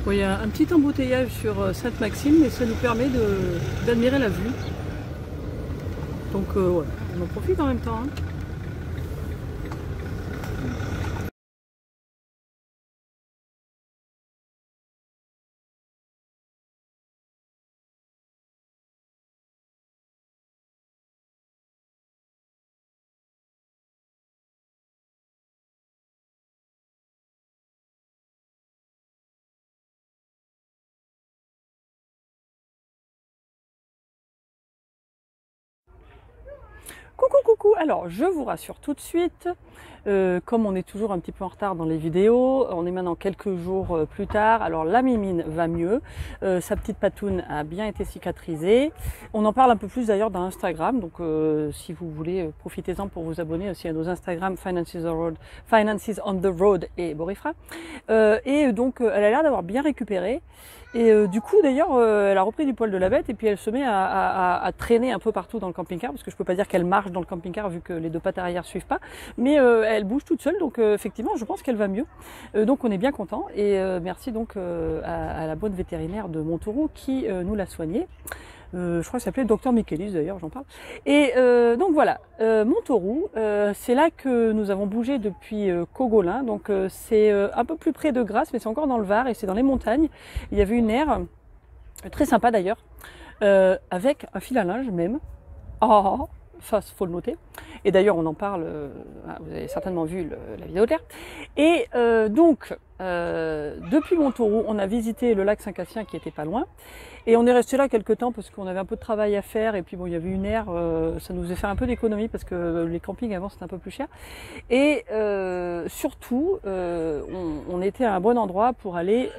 Bon, il y a un petit embouteillage sur Sainte-Maxime, mais ça nous permet d'admirer la vue. Donc voilà, on en profite en même temps. Hein. Coucou, coucou! Alors, je vous rassure tout de suite, comme on est toujours un petit peu en retard dans les vidéos, on est maintenant quelques jours plus tard, alors la Mimine va mieux, sa petite patoune a bien été cicatrisée, on en parle un peu plus d'ailleurs dans Instagram, donc si vous voulez, profitez-en pour vous abonner aussi à nos Instagram Finances on the Road et Borifra, et donc elle a l'air d'avoir bien récupéré. Et du coup, d'ailleurs, elle a repris du poil de la bête et puis elle se met à traîner un peu partout dans le camping-car, parce que je peux pas dire qu'elle marche dans le camping-car vu que les deux pattes arrière suivent pas, mais elle bouge toute seule, donc effectivement, je pense qu'elle va mieux. Donc on est bien content et merci donc à la bonne vétérinaire de Montauroux qui nous l'a soignée. Je crois que ça s'appelait Docteur Michelis d'ailleurs, j'en parle. Et donc voilà, Montauroux, c'est là que nous avons bougé depuis Cogolin, donc c'est un peu plus près de Grasse, mais c'est encore dans le Var et c'est dans les montagnes. Il y avait une aire, très sympa d'ailleurs, avec un fil à linge même. Oh, ça, faut le noter. Et d'ailleurs, on en parle, vous avez certainement vu la vidéo de l'air. Et donc, depuis Montauroux, on a visité le lac Saint-Cassien qui était pas loin. Et on est resté là quelques temps parce qu'on avait un peu de travail à faire. Et puis bon, il y avait une aire, ça nous faisait faire un peu d'économie parce que les campings avant c'était un peu plus cher. Et surtout, on était à un bon endroit pour aller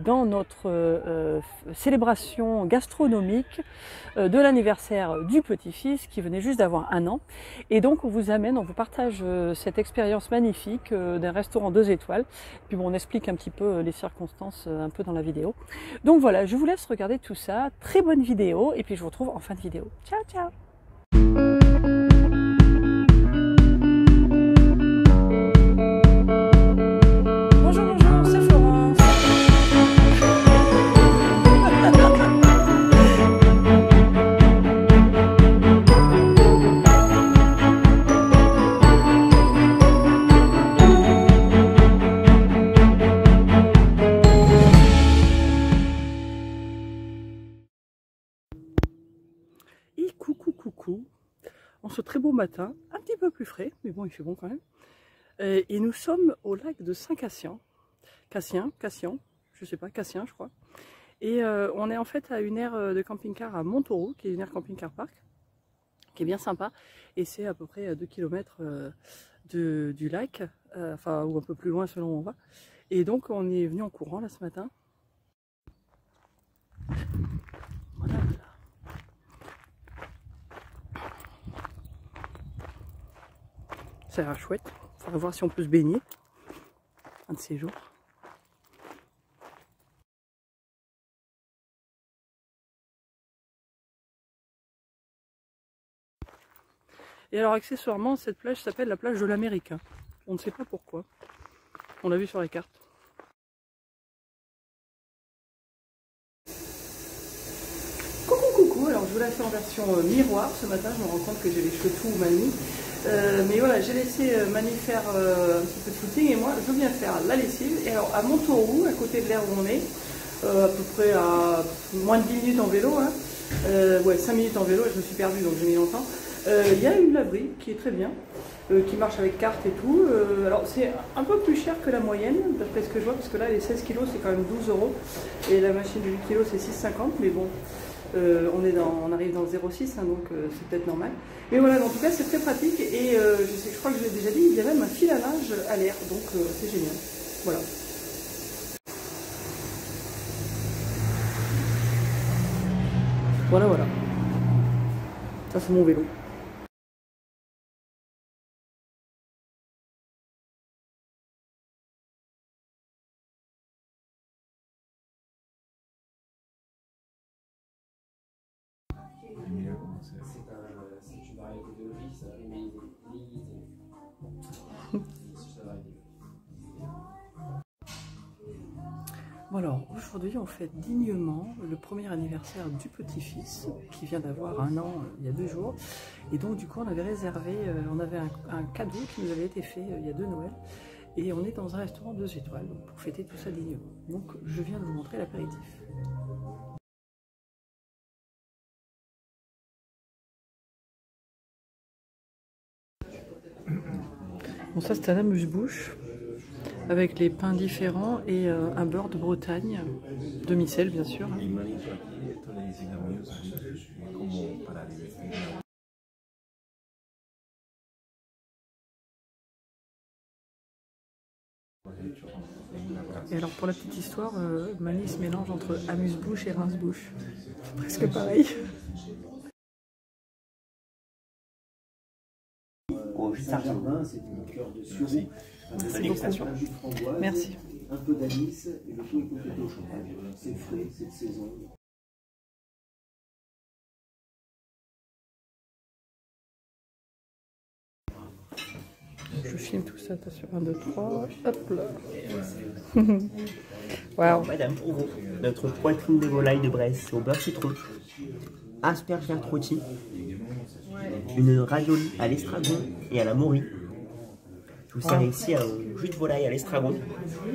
dans notre célébration gastronomique de l'anniversaire du petit-fils qui venait juste d'avoir 1 an. Et donc on vous amène, on vous partage cette expérience magnifique d'un restaurant 2 étoiles. Puis bon, on explique un petit peu les circonstances un peu dans la vidéo. Donc voilà, je vous laisse regarder tout ça. Très bonne vidéo et puis je vous retrouve en fin de vidéo. Ciao, ciao! Et coucou, coucou, en ce très beau matin, un petit peu plus frais, mais bon, il fait bon quand même. Et nous sommes au lac de Saint-Cassien, Cassien, je sais pas, Cassien, je crois. Et on est en fait à une aire de camping-car à Montauroux, qui est une aire camping-car park, qui est bien sympa. Et c'est à peu près à 2 km du lac, enfin, ou un peu plus loin selon où on va. Et donc, on est venu en courant là ce matin. Voilà. Ça a l'air chouette. Il faudra voir si on peut se baigner un de ces jours. Et alors accessoirement, cette plage s'appelle la plage de l'Américain. On ne sait pas pourquoi. On l'a vu sur la carte. Coucou, coucou. Alors je vous la fais en version miroir ce matin. Je me rends compte que j'ai les cheveux tout mal mis. Mais voilà, j'ai laissé Mani faire un petit peu de footing et moi je viens faire la lessive. Et alors à Montauroux, à côté de l'aire où on est, à peu près à moins de 10 minutes en vélo, hein, ouais 5 minutes en vélo, je me suis perdue donc j'ai mis longtemps. Il y a une laverie qui est très bien, qui marche avec carte et tout. Alors c'est un peu plus cher que la moyenne, d'après ce que je vois, parce que là les 16 kg c'est quand même 12 € et la machine de 8 kg c'est 6,50, mais bon. On arrive dans le 0,6, hein, donc c'est peut-être normal. Mais voilà, en tout cas c'est très pratique et je crois que je l'ai déjà dit, il y a même un fil à linge à l'air, donc c'est génial. Voilà. Voilà, voilà. Ça c'est mon vélo. C'est une variété de riz, ça Bon alors, aujourd'hui on fête dignement le premier anniversaire du petit-fils qui vient d'avoir 1 an il y a 2 jours. Et donc du coup on avait réservé, on avait un cadeau qui nous avait été fait il y a 2 Noëls. Et on est dans un restaurant 2 étoiles donc pour fêter tout ça dignement. Donc je viens de vous montrer l'apéritif. Bon ça c'est un amuse-bouche avec les pains différents et un beurre de Bretagne, demi-sel bien sûr. Et alors pour la petite histoire, Mani se mélange entre amuse-bouche et rince-bouche. C'est presque pareil. Au jus de sardine. C'est une liqueur de sureau. Bonne dégustation. Merci. Un peu d'anis et le tout est complété au champagne. C'est frais, c'est de saison. Je filme tout ça, attention, 1, 2, 3, hop là. Waouh. Madame, pour vous, notre poitrine de volaille de Bresse au beurre citron, asperges vertes rôties, une raviolie à l'estragon et à la morue. Je vous sers ici un jus de volaille à l'estragon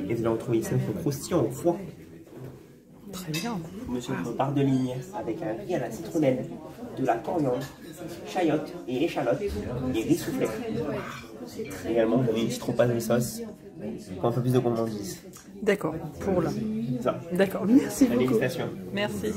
et vous allez retrouver ici un croustillant au foie. Très bien. Monsieur notre barre de ligne avec un riz à la citronnelle, de la coriandre, chayotte et échalote et riz soufflé. Également, vous avez une petite repas de sauce pour un peu plus de gourmandise. D'accord, pour là. Ça. D'accord, merci beaucoup. Dégustation. Merci.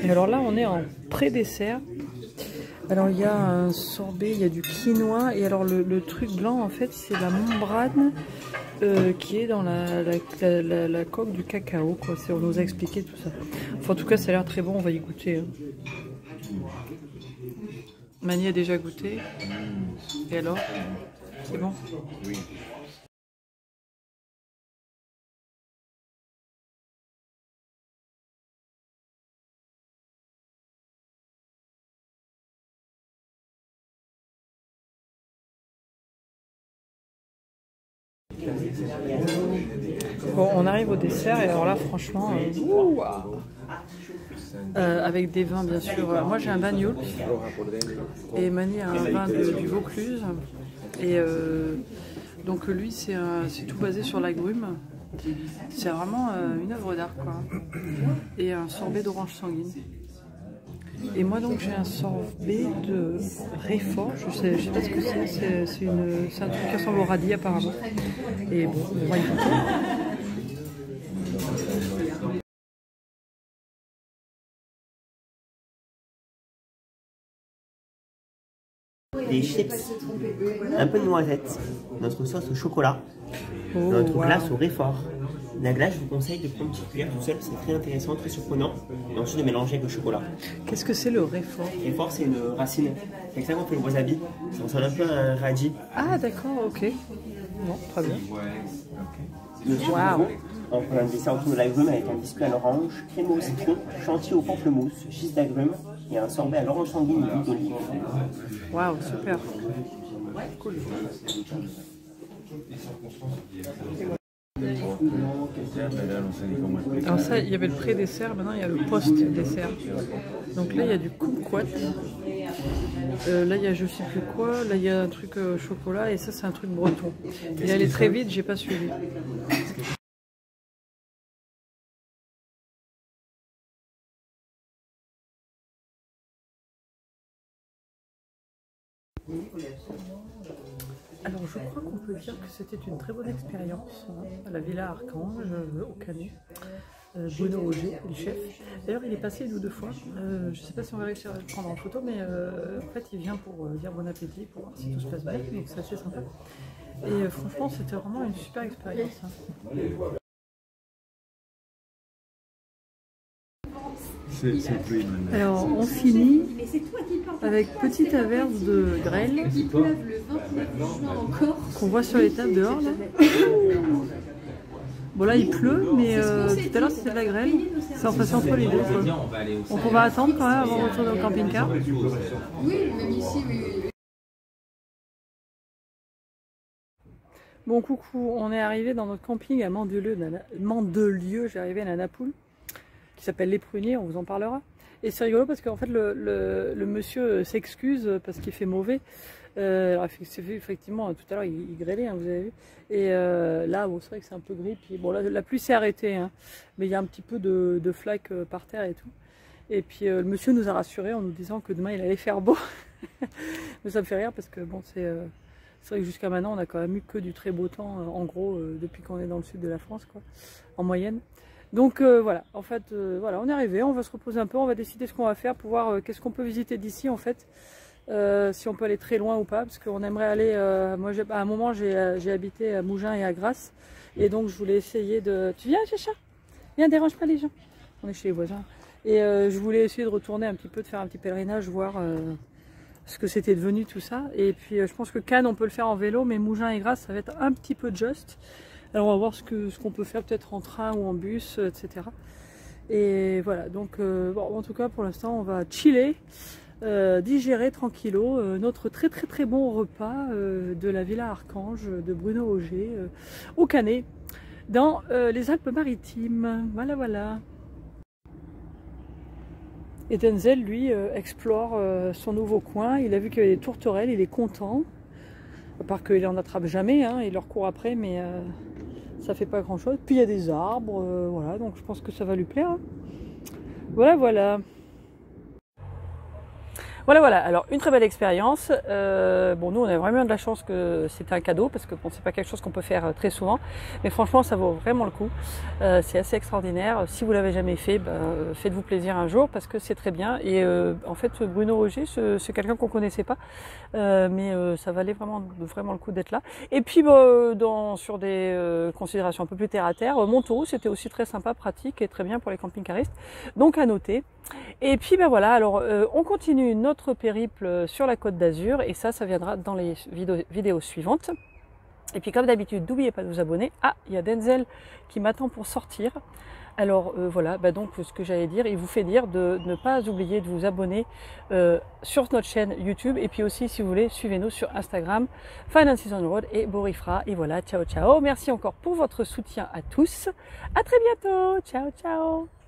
Et alors là, on est en pré-dessert. Alors il y a un sorbet, il y a du quinoa et alors le truc blanc en fait c'est la membrane qui est dans la coque du cacao quoi. On nous a expliqué tout ça. Enfin, en tout cas ça a l'air très bon, on va y goûter. Hein. Mani a déjà goûté. Et alors? C'est bon? Oui. Bon, on arrive au dessert et alors là franchement, avec des vins bien sûr. Moi j'ai un bagnoul et Mani a un vin du Vaucluse et donc lui c'est tout basé sur l'agrume. C'est vraiment une œuvre d'art quoi. Et un sorbet d'orange sanguine. Et moi donc j'ai un sorbet de réfort, je sais pas ce que c'est, c'est un truc qui ressemble au radis apparemment. Et bon, on va y goûter. Des chips, un peu de noisette, notre sauce au chocolat, notre glace au réfort. La glace, je vous conseille de prendre une petite cuillère tout seul, c'est très intéressant, très surprenant. Et ensuite de mélanger avec le chocolat. Qu'est-ce que c'est le réfort? Réfort, c'est une racine. C'est ça qu'on fait le wasabi. Ça ressemble un peu à un radis. Ah d'accord, ok. Bon, très bien. Wow. On prend un dessert autour de l'agrume avec un biscuit à l'orange, crémeux au citron, chantilly au pamplemousse, giste d'agrumes et un sorbet à l'orange sanguine et l'huile d'olive. Waouh, super. Cool. Alors ça, il y avait le pré-dessert, maintenant il y a le post-dessert. Donc là, il y a du kumquat. Là, il y a je sais plus quoi. Là, il y a un truc chocolat et ça, c'est un truc breton. Il allait très vite, j'ai pas suivi. Alors je crois qu'on peut dire que c'était une très bonne expérience à la Villa Archange au Canet. Bruno Roger, le chef. D'ailleurs il est passé 1 ou 2 fois. Je ne sais pas si on va réussir à le prendre en photo, mais en fait il vient pour dire bon appétit, pour voir si tout se passe bien, donc c'est assez sympa. Et franchement c'était vraiment une super expérience. Hein. Alors on finit avec petite averse de grêle qu'on voit sur les tables dehors là. Bon là il pleut, mais tout à l'heure c'était de la grêle. C'est en passant entre les deux. Quoi. Donc on va attendre quand même avant de retourner au camping-car. Oui, même ici, oui. Bon coucou, on est arrivé dans notre camping à Mandelieu, j'ai arrivé à la Napoule, qui s'appelle Les Pruniers, on vous en parlera. Et c'est rigolo parce qu'en fait le monsieur s'excuse parce qu'il fait mauvais. Alors effectivement tout à l'heure il grêlait, hein, vous avez vu. Et là bon, c'est vrai que c'est un peu gris. Puis bon là, la pluie s'est arrêtée, hein, mais il y a un petit peu de flaques par terre et tout. Et puis le monsieur nous a rassurés en nous disant que demain il allait faire beau. Mais ça me fait rire parce que bon c'est vrai que jusqu'à maintenant on a quand même eu que du très beau temps en gros depuis qu'on est dans le sud de la France quoi, en moyenne. Donc voilà, en fait voilà, on est arrivé, on va se reposer un peu, on va décider ce qu'on va faire pour voir qu'est-ce qu'on peut visiter d'ici en fait, si on peut aller très loin ou pas, parce qu'on aimerait aller, moi à un moment j'ai habité à Mougins et à Grasse, et donc je voulais essayer de... Tu viens Chacha? Viens, dérange pas les gens, on est chez les voisins. Et je voulais essayer de retourner un petit peu, de faire un petit pèlerinage, voir ce que c'était devenu tout ça. Et puis je pense que Cannes on peut le faire en vélo, mais Mougins et Grasse ça va être un petit peu juste. Alors on va voir ce qu'on peut faire peut-être en train ou en bus, etc. Et voilà, donc bon, en tout cas pour l'instant on va chiller, digérer tranquillo notre très bon repas de la Villa Archange de Bruno Auger au Canet, dans les Alpes-Maritimes. Voilà, voilà. Et Denzel, lui, explore son nouveau coin. Il a vu qu'il y avait des tourterelles, il est content. À part qu'il en attrape jamais, hein, il leur court après, mais ça fait pas grand chose. Puis il y a des arbres, voilà, donc je pense que ça va lui plaire. Hein. Voilà, voilà. Voilà, alors une très belle expérience. Bon, nous on a vraiment de la chance que c'était un cadeau parce que bon, c'est pas quelque chose qu'on peut faire très souvent, mais franchement ça vaut vraiment le coup. C'est assez extraordinaire. Si vous l'avez jamais fait, faites-vous plaisir un jour parce que c'est très bien. Et en fait, Bruno Auger, c'est quelqu'un qu'on connaissait pas, mais ça valait vraiment le coup d'être là. Et puis sur des considérations un peu plus terre à terre, Montauroux c'était aussi très sympa, pratique et très bien pour les camping-caristes. Donc à noter. Et puis voilà, alors on continue notre périple sur la Côte d'Azur et ça viendra dans les vidéos suivantes. Et puis comme d'habitude, n'oubliez pas de vous abonner. Ah, il y a Denzel qui m'attend pour sortir. Alors voilà, donc ce que j'allais dire, il vous fait dire de ne pas oublier de vous abonner sur notre chaîne YouTube. Et puis aussi, si vous voulez, suivez-nous sur Instagram, Finances on Road et Borifra. Et voilà, ciao ciao. Merci encore pour votre soutien à tous. À très bientôt. Ciao ciao.